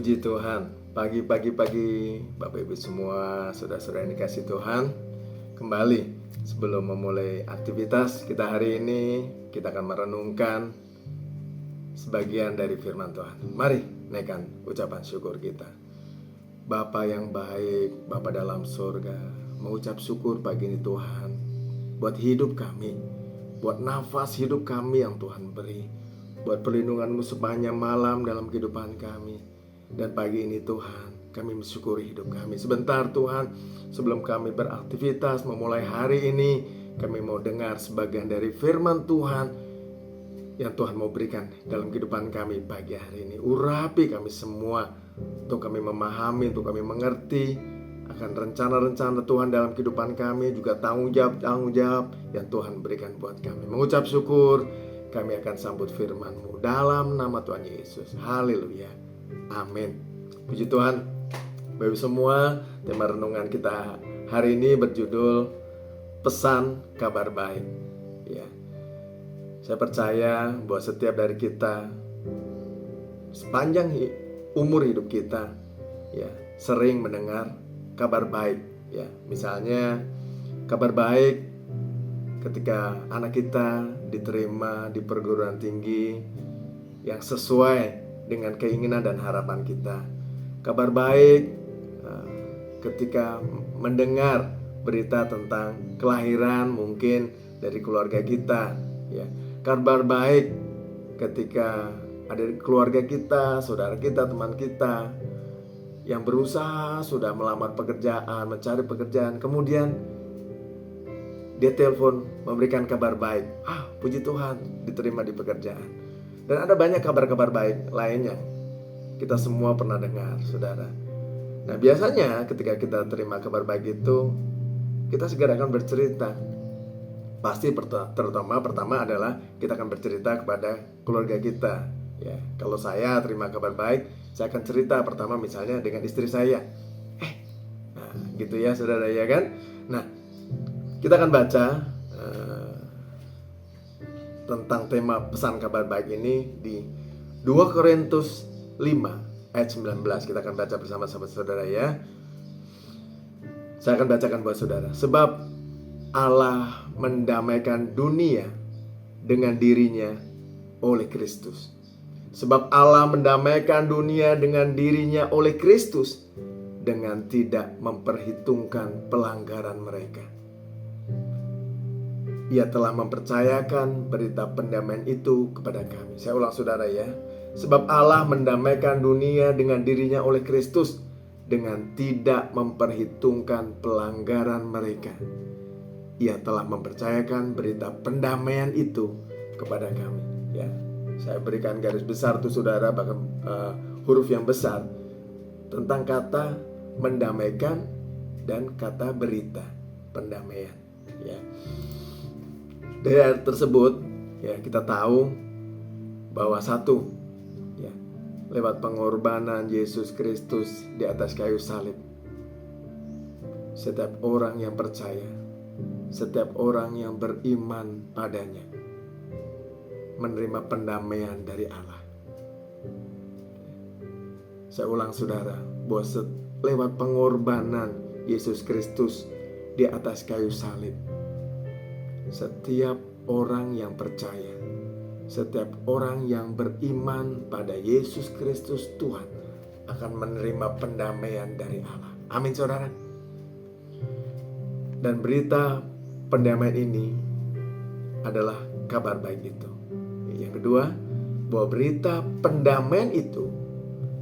Puji Tuhan, pagi Bapak Ibu semua, saudara-saudara yang dikasih Tuhan. Kembali sebelum memulai aktivitas kita hari ini, kita akan merenungkan sebagian dari firman Tuhan. Mari naikkan ucapan syukur kita. Bapa yang baik, Bapa dalam surga, mengucap syukur pagi ini Tuhan, buat hidup kami, buat nafas hidup kami yang Tuhan beri, buat perlindungan-Mu sepanjang malam dalam kehidupan kami. Dan pagi ini Tuhan, kami mensyukuri hidup kami. Sebentar Tuhan, sebelum kami beraktivitas memulai hari ini, kami mau dengar sebagian dari firman Tuhan yang Tuhan mau berikan dalam kehidupan kami pagi hari ini. Urapi kami semua, untuk kami memahami, untuk kami mengerti akan rencana-rencana Tuhan dalam kehidupan kami, juga tanggung jawab yang Tuhan berikan buat kami. Mengucap syukur, kami akan sambut firman-Mu dalam nama Tuhan Yesus. Haleluya. Amin. Puji Tuhan. Bapak semua, tema renungan kita hari ini berjudul Pesan Kabar Baik. Ya. Saya percaya bahwa setiap dari kita sepanjang umur hidup kita, ya, sering mendengar kabar baik. Ya, misalnya kabar baik ketika anak kita diterima di perguruan tinggi yang sesuai dengan keinginan dan harapan kita. Kabar baik ketika mendengar berita tentang kelahiran mungkin dari keluarga kita, ya. Kabar baik ketika ada keluarga kita, saudara kita, teman kita yang berusaha sudah melamar pekerjaan, mencari pekerjaan, kemudian dia telepon memberikan kabar baik. Puji Tuhan, diterima di pekerjaan. Dan ada banyak kabar-kabar baik lainnya kita semua pernah dengar, saudara. Nah, biasanya ketika kita terima kabar baik itu, kita segera akan bercerita. Pasti terutama pertama adalah kita akan bercerita kepada keluarga kita. Ya, kalau saya terima kabar baik, saya akan cerita pertama misalnya dengan istri saya. Nah, gitu ya, saudara, ya kan? Nah, kita akan baca tentang tema pesan kabar baik ini di 2 Korintus 5 ayat 19. Kita akan baca bersama-sama, saudara, ya. Saya akan bacakan buat saudara. Sebab Allah mendamaikan dunia dengan dirinya oleh Kristus. Sebab Allah mendamaikan dunia dengan dirinya oleh Kristus, dengan tidak memperhitungkan pelanggaran mereka. Ia telah mempercayakan berita pendamaian itu kepada kami. Saya ulang, saudara, ya. Sebab Allah mendamaikan dunia dengan dirinya oleh Kristus, dengan tidak memperhitungkan pelanggaran mereka. Ia telah mempercayakan berita pendamaian itu kepada kami. Ya, saya berikan garis besar tuh, saudara, bahkan huruf yang besar tentang kata mendamaikan dan kata berita pendamaian. Ya. Dari ayat tersebut, ya, kita tahu bahwa satu, ya, lewat pengorbanan Yesus Kristus di atas kayu salib, setiap orang yang percaya, setiap orang yang beriman padanya menerima pendamaian dari Allah. Saya ulang, saudara, bahwa lewat pengorbanan Yesus Kristus di atas kayu salib, setiap orang yang percaya, setiap orang yang beriman pada Yesus Kristus Tuhan akan menerima pendamaian dari Allah. Amin, saudara. Dan berita pendamaian ini adalah kabar baik itu. Yang kedua, bahwa berita pendamaian itu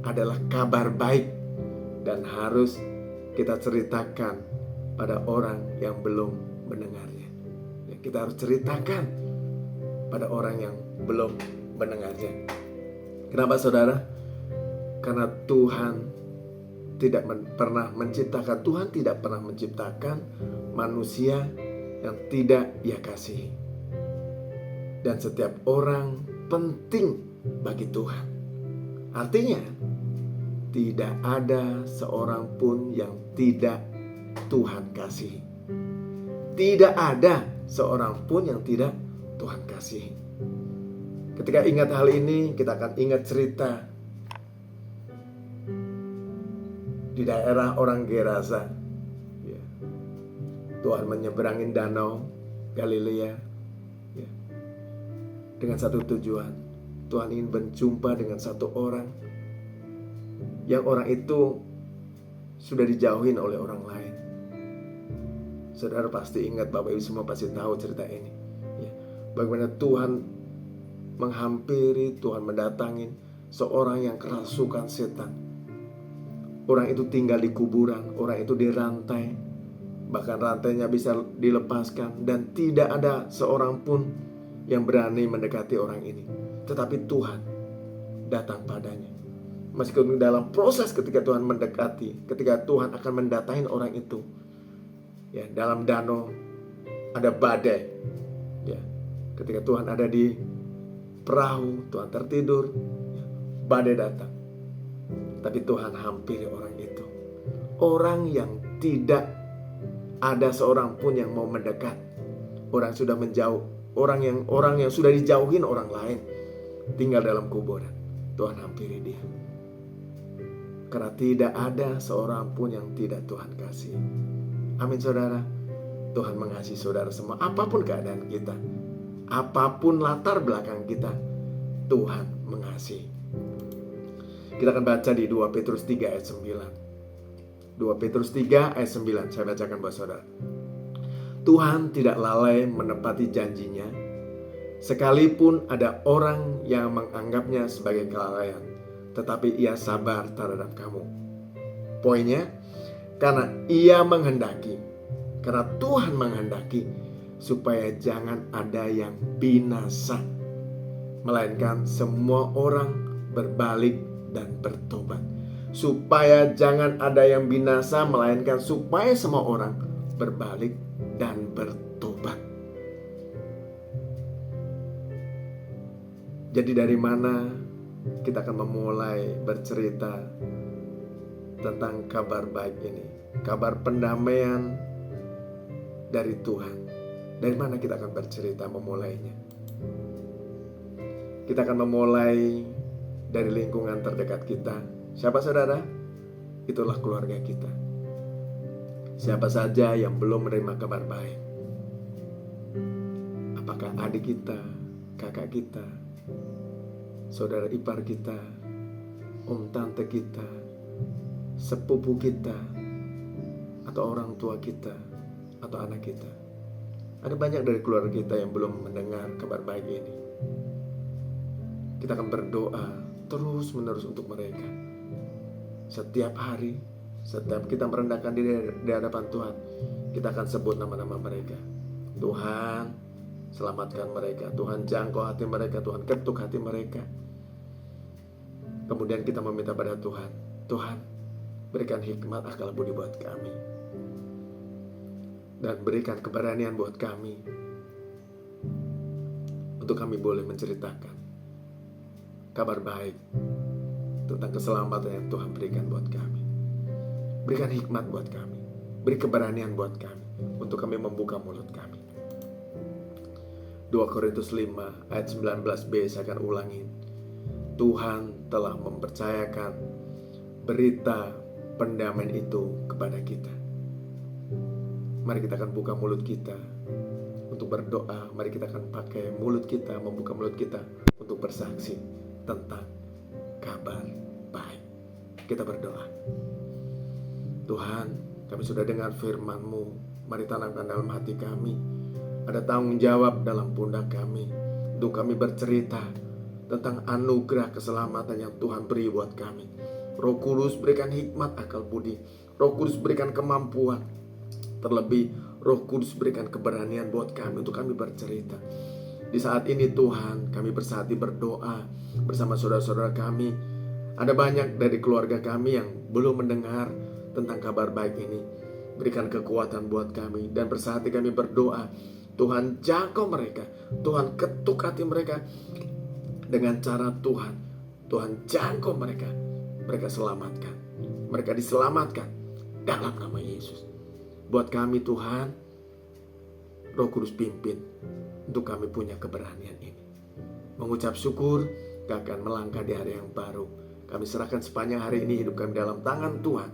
adalah kabar baik dan harus kita ceritakan pada orang yang belum mendengarnya. Kita harus ceritakan pada orang yang belum mendengarnya. Kenapa, saudara? Karena Tuhan tidak pernah menciptakan manusia yang tidak Ia kasihi. Dan setiap orang penting bagi Tuhan. Artinya, tidak ada seorang pun yang tidak Tuhan kasihi. Tidak ada seorang pun yang tidak Tuhan kasihi. Ketika ingat hal ini, kita akan ingat cerita di daerah orang Gerasa. Ya. Tuhan menyeberangin danau Galilea, ya, dengan satu tujuan. Tuhan ingin berjumpa dengan satu orang, yang orang itu sudah dijauhin oleh orang lain. Saudara pasti ingat, Bapak Ibu semua pasti tahu cerita ini, ya. Bagaimana Tuhan menghampiri, Tuhan mendatangin seorang yang kerasukan setan. Orang itu tinggal di kuburan, orang itu dirantai, bahkan rantainya bisa dilepaskan, dan tidak ada seorang pun yang berani mendekati orang ini. Tetapi Tuhan datang padanya. Meskipun dalam proses ketika Tuhan mendekati, ketika Tuhan akan mendatangi orang itu, ya, dalam danau ada badai, ya. Ketika Tuhan ada di perahu, Tuhan tertidur, ya, badai datang. Tapi Tuhan hampiri orang itu. Orang yang tidak ada seorang pun yang mau mendekat. Orang sudah menjauh, orang yang sudah dijauhin orang lain, tinggal dalam kuburan. Tuhan hampiri dia. Karena tidak ada seorang pun yang tidak Tuhan kasih. Amin, saudara. Tuhan mengasihi saudara semua. Apapun keadaan kita, apapun latar belakang kita, Tuhan mengasihi. Kita akan baca di 2 Petrus 3 ayat 9. 2 Petrus 3 ayat 9. Saya bacakan buat saudara. Tuhan tidak lalai menepati janjinya, sekalipun ada orang yang menganggapnya sebagai kelalaian, tetapi ia sabar terhadap kamu. Poinnya, karena Tuhan menghendaki supaya jangan ada yang binasa, melainkan semua orang berbalik dan bertobat. Supaya jangan ada yang binasa, melainkan supaya semua orang berbalik dan bertobat. Jadi dari mana kita akan memulai bercerita tentang kabar baik ini, kabar pendamaian dari Tuhan? Dari mana kita akan bercerita memulainya? Kita akan memulai dari lingkungan terdekat kita. Siapa saudara? Itulah keluarga kita. Siapa saja yang belum menerima kabar baik? Apakah adik kita, kakak kita, saudara ipar kita, om tante kita, sepupu kita, atau orang tua kita, atau anak kita? Ada banyak dari keluarga kita yang belum mendengar kabar baik ini. Kita akan berdoa terus menerus untuk mereka. Setiap hari, setiap kita merendahkan diri di hadapan Tuhan, kita akan sebut nama-nama mereka. Tuhan, selamatkan mereka. Tuhan, jangkau hati mereka. Tuhan, ketuk hati mereka. Kemudian kita meminta pada Tuhan, Tuhan, berikan hikmat akal budi buat kami, dan berikan keberanian buat kami, untuk kami boleh menceritakan kabar baik tentang keselamatan yang Tuhan berikan buat kami. Berikan hikmat buat kami, beri keberanian buat kami, untuk kami membuka mulut kami. 2 Korintus 5 ayat 19b, saya akan ulangin. Tuhan telah mempercayakan berita pendamaian itu kepada kita. Mari kita akan buka mulut kita untuk berdoa. Mari kita akan pakai mulut kita, membuka mulut kita untuk bersaksi tentang kabar baik. Kita berdoa. Tuhan, kami sudah dengar firman-Mu. Mari tanamkan dalam hati kami. Ada tanggung jawab dalam pundak kami untuk kami bercerita tentang anugerah keselamatan yang Tuhan beri buat kami. Roh Kudus berikan hikmat akal budi. Roh Kudus berikan kemampuan. Terlebih Roh Kudus berikan keberanian buat kami untuk kami bercerita. Di saat ini Tuhan, kami bersehati berdoa bersama saudara-saudara kami. Ada banyak dari keluarga kami yang belum mendengar tentang kabar baik ini. Berikan kekuatan buat kami, dan bersehati kami berdoa, Tuhan jangkau mereka, Tuhan ketuk hati mereka dengan cara Tuhan. Tuhan jangkau mereka, mereka selamatkan, mereka diselamatkan dalam nama Yesus. Buat kami Tuhan, Roh Kudus pimpin untuk kami punya keberanian ini. Mengucap syukur, kami akan melangkah di hari yang baru. Kami serahkan sepanjang hari ini hidup kami dalam tangan Tuhan.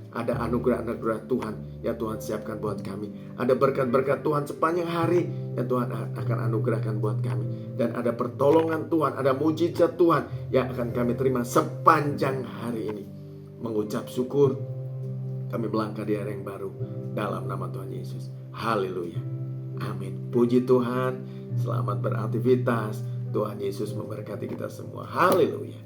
Ada anugerah-anugerah Tuhan yang Tuhan siapkan buat kami. Ada berkat-berkat Tuhan sepanjang hari yang Tuhan akan anugerahkan buat kami. Dan ada pertolongan Tuhan, ada mujizat Tuhan yang akan kami terima sepanjang hari ini. Mengucap syukur, kami melangkah di hari yang baru dalam nama Tuhan Yesus. Haleluya. Amin. Puji Tuhan. Selamat beraktivitas. Tuhan Yesus memberkati kita semua. Haleluya.